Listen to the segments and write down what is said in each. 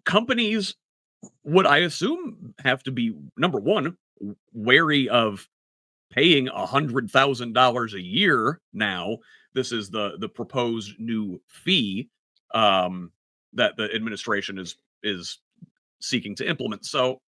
companies would, I assume, have to be, number one, wary of paying $100,000 a year now. This is the proposed new fee that the administration is seeking to implement. So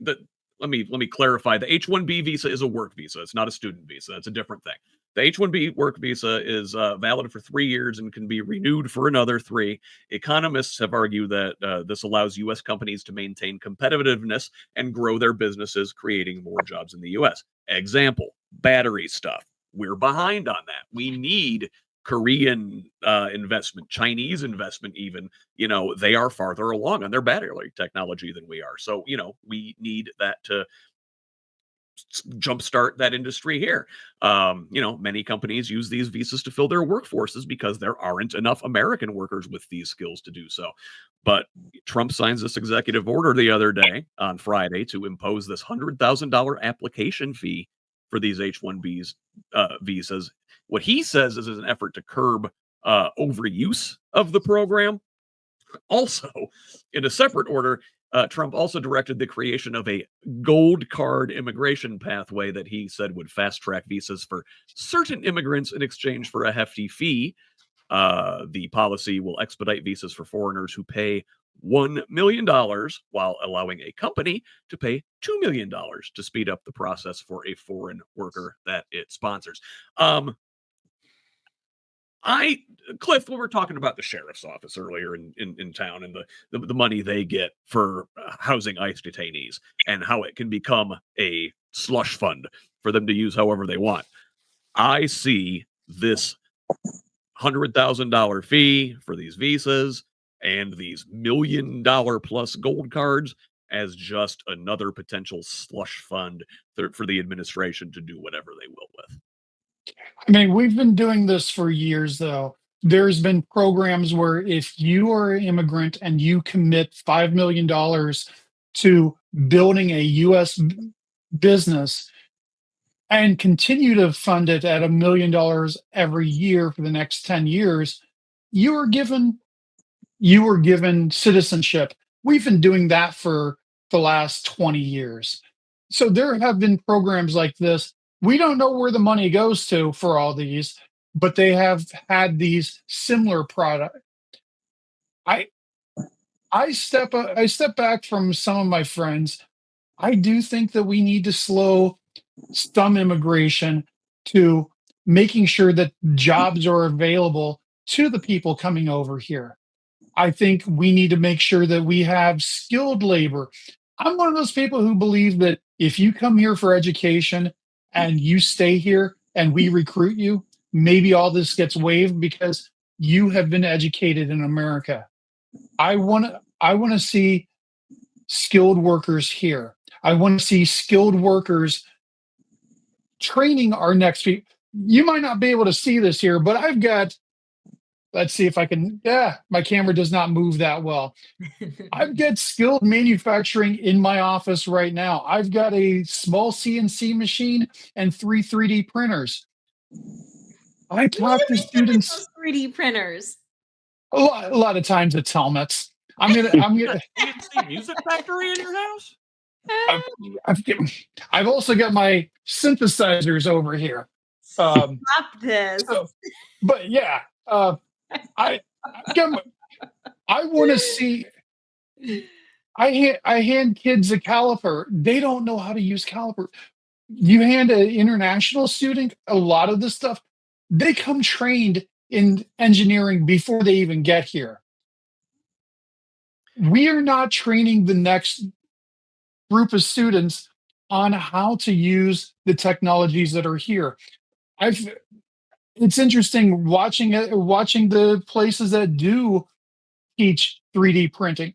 the let me clarify. The H-1B visa is a work visa. It's not a student visa. That's a different thing. The H-1B work visa is valid for 3 years and can be renewed for another 3. Economists have argued that this allows U.S. companies to maintain competitiveness and grow their businesses, creating more jobs in the U.S. Example, battery stuff. We're behind on that. We need Korean investment, Chinese investment, even. They are farther along on their battery technology than we are. So, we need that to jumpstart that industry here. Many companies use these visas to fill their workforces because there aren't enough American workers with these skills to do so. But Trump signs this executive order the other day on Friday to impose this $100,000 application fee for these H-1Bs visas. What he says is an effort to curb overuse of the program. Also, in a separate order, Trump also directed the creation of a gold card immigration pathway that he said would fast track visas for certain immigrants in exchange for a hefty fee. The policy will expedite visas for foreigners who pay $1 million while allowing a company to pay $2 million to speed up the process for a foreign worker that it sponsors. Cliff, we were talking about the sheriff's office earlier in town and the money they get for housing ICE detainees and how it can become a slush fund for them to use however they want. I see this $100,000 fee for these visas and these $1 million plus gold cards as just another potential slush fund for the administration to do whatever they will with. I mean, we've been doing this for years, though. There's been programs where if you are an immigrant and you commit $5 million to building a U.S. business and continue to fund it at $1 million every year for the next 10 years, you were given citizenship. We've been doing that for the last 20 years. So there have been programs like this. We don't know where the money goes to for all these, but they have had these similar products. I step back from some of my friends. I do think that we need to slow some immigration to making sure that jobs are available to the people coming over here. I think we need to make sure that we have skilled labor. I'm one of those people who believe that if you come here for education and you stay here and we recruit you, maybe all this gets waived because you have been educated in America. I want to see skilled workers here. I want to see skilled workers training our next people. You might not be able to see this here, but I've got, let's see if I can, my camera does not move that well. I've got skilled manufacturing in my office right now. I've got a small CNC machine and 3 3D printers. I talk to students. Those 3D printers. A lot of times it's helmets. I'm gonna CNC music factory in your house? I've also got my synthesizers over here. Stop this. But yeah, I want to see. I hand kids a caliper. They don't know how to use caliper. You hand an international student a lot of this stuff. They come trained in engineering before they even get here. We are not training the next group of students on how to use the technologies that are here. It's interesting watching the places that do teach 3D printing.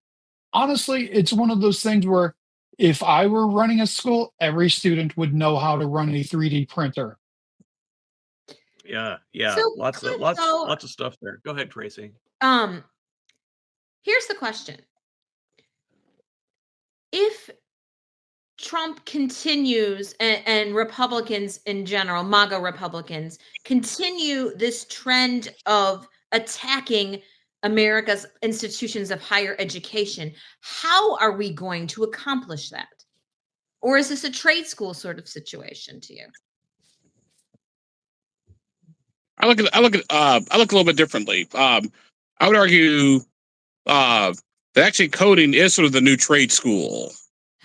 Honestly, it's one of those things where if I were running a school, every student would know how to run a 3D printer. Yeah. So, lots of stuff there. Go ahead, Tracie. Here's the question. If Trump continues and Republicans in general, MAGA Republicans, continue this trend of attacking America's institutions of higher education. How are we going to accomplish that? Or is this a trade school sort of situation to you? I look a little bit differently. I would argue that actually coding is sort of the new trade school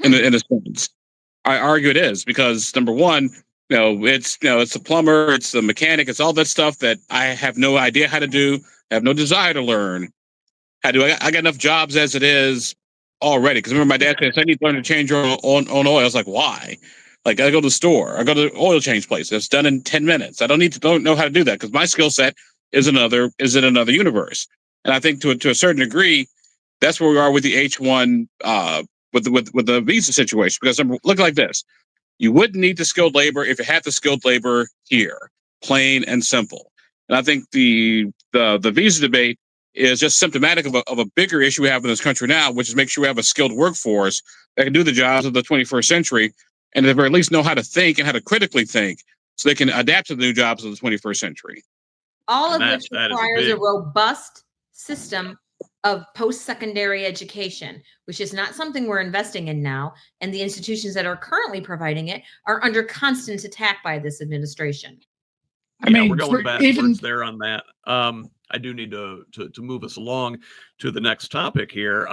in a sense. I argue it is because number one, it's the plumber, it's the mechanic, it's all that stuff that I have no idea how to do, have no desire to learn how to do. I got enough jobs as it is already. Because remember, my dad said I need to learn to change on oil. I was like, why? Like I go to the store, I go to the oil change place. It's done in 10 minutes. I don't know how to do that because my skill set is in another universe. And I think to a certain degree, that's where we are with the H-1 with the visa situation. Because look like this. You wouldn't need the skilled labor if you had the skilled labor here, plain and simple. And I think the visa debate is just symptomatic of a bigger issue we have in this country now, which is make sure we have a skilled workforce that can do the jobs of the 21st century and at the very least know how to think and how to critically think so they can adapt to the new jobs of the 21st century. All of which requires a robust system of post-secondary education, which is not something we're investing in now. And the institutions that are currently providing it are under constant attack by this administration. I mean, we're going backwards there on that. I do need to move us along to the next topic here.